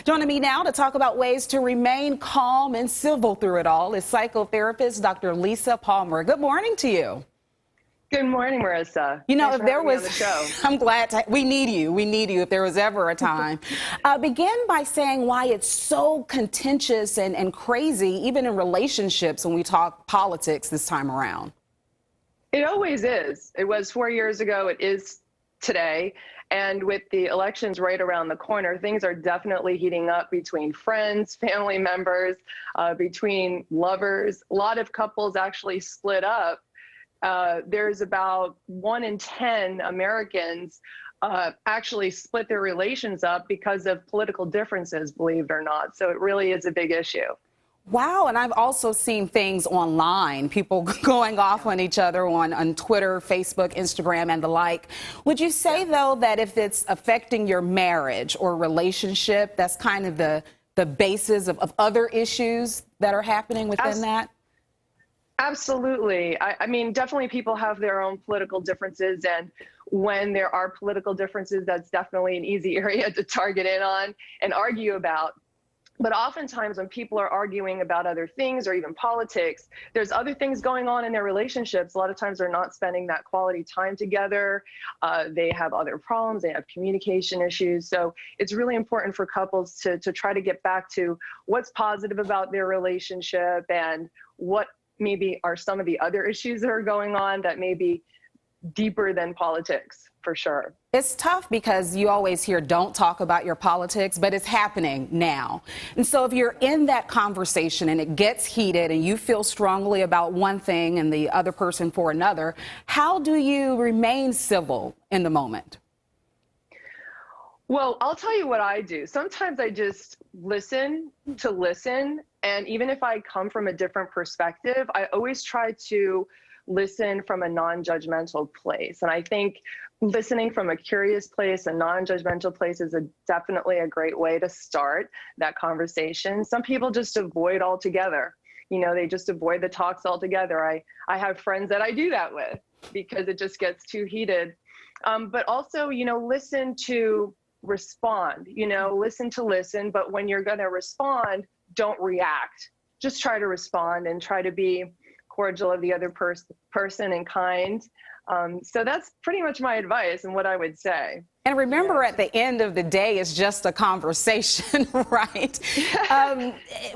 Joining me now to talk about ways to remain calm and civil through it all is psychotherapist Dr. Lisa Palmer. Good morning to you. Good morning, Marissa. You know, Thanks if there was, the show. I'm glad we need you. We need you if there was ever a time. Begin by saying why it's so contentious and crazy, even in relationships when we talk politics this time around. It always is. It was 4 years ago. It is today. And with the elections right around the corner, things are definitely heating up between friends, family members, between lovers. A lot of couples actually split up. There's about 1 in 10 Americans actually split their relations up because of political differences, believe it or not. So it really is a big issue. Wow, and I've also seen things online, people going off on each other on Twitter, Facebook, Instagram, and the like. Would you say, though, that if it's affecting your marriage or relationship, that's kind of the basis of other issues that are happening within that? Absolutely. I mean, definitely people have their own political differences, and when there are political differences, that's definitely an easy area to target in on and argue about. But oftentimes when people are arguing about other things or even politics, there's other things going on in their relationships. A lot of times they're not spending that quality time together. They have other problems. They have communication issues. So it's really important for couples to try to get back to what's positive about their relationship and what maybe are some of the other issues that are going on that may be deeper than politics, for sure. It's tough because you always hear don't talk about your politics, but it's happening now. And so if you're in that conversation and it gets heated and you feel strongly about one thing and the other person for another, how do you remain civil in the moment? Well, I'll tell you what I do. Sometimes I just listen to listen. And even if I come from a different perspective, I always try to listen from a non-judgmental place. And I think listening from a curious place, a non-judgmental place is definitely a great way to start that conversation. Some people just avoid altogether. You know, they just avoid the talks altogether. I have friends that I do that with because it just gets too heated. But also, you know, listen to respond, you know, listen to listen. But when you're going to respond, don't react. Just try to respond and try to be cordial of the other person and kind. So that's pretty much my advice and what I would say. And remember, at the end of the day, it's just a conversation, right?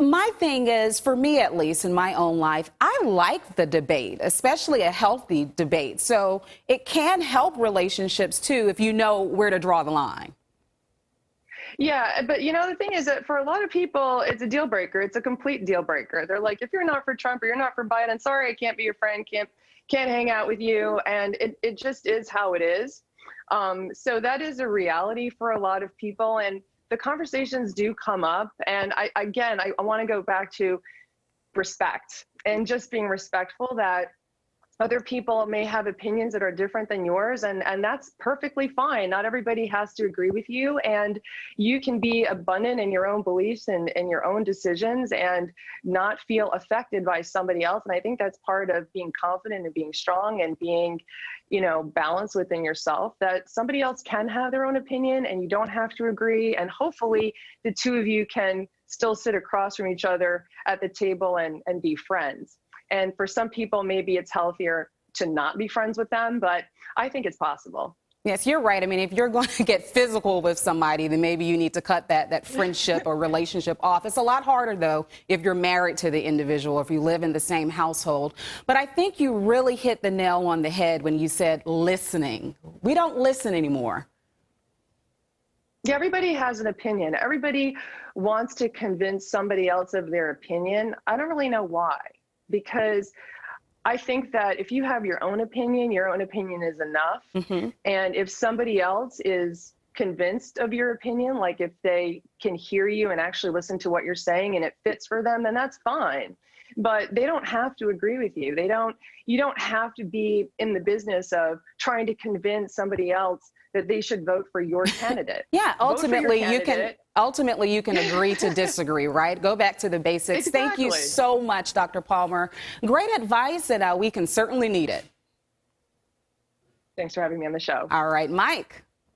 My thing is, for me at least in my own life, I like the debate, especially a healthy debate. So it can help relationships too if you know where to draw the line. Yeah, but you know, the thing is that for a lot of people, it's a deal breaker. It's a complete deal breaker. They're like, if you're not for Trump or you're not for Biden, sorry, I can't be your friend, can't hang out with you. And it just is how it is. So that is a reality for a lot of people. And the conversations do come up. And I want to go back to respect and just being respectful that other people may have opinions that are different than yours, and that's perfectly fine. Not everybody has to agree with you, and you can be abundant in your own beliefs and your own decisions and not feel affected by somebody else. And I think that's part of being confident and being strong and being, you know, balanced within yourself, that somebody else can have their own opinion and you don't have to agree. And hopefully the two of you can still sit across from each other at the table and be friends. And for some people, maybe it's healthier to not be friends with them, but I think it's possible. Yes, you're right. I mean, if you're going to get physical with somebody, then maybe you need to cut that friendship or relationship off. It's a lot harder, though, if you're married to the individual, if you live in the same household. But I think you really hit the nail on the head when you said listening. We don't listen anymore. Yeah, everybody has an opinion. Everybody wants to convince somebody else of their opinion. I don't really know why. Because I think that if you have your own opinion is enough. Mm-hmm. And if somebody else is convinced of your opinion, like if they can hear you and actually listen to what you're saying and it fits for them, then that's fine. But they don't have to agree with you. You don't have to be in the business of trying to convince somebody else that they should vote for your candidate. Yeah, ultimately you can agree to disagree, right? Go back to the basics. Exactly. Thank you so much, Dr. Palmer. Great advice, and we can certainly need it. Thanks for having me on the show. All right, Mike.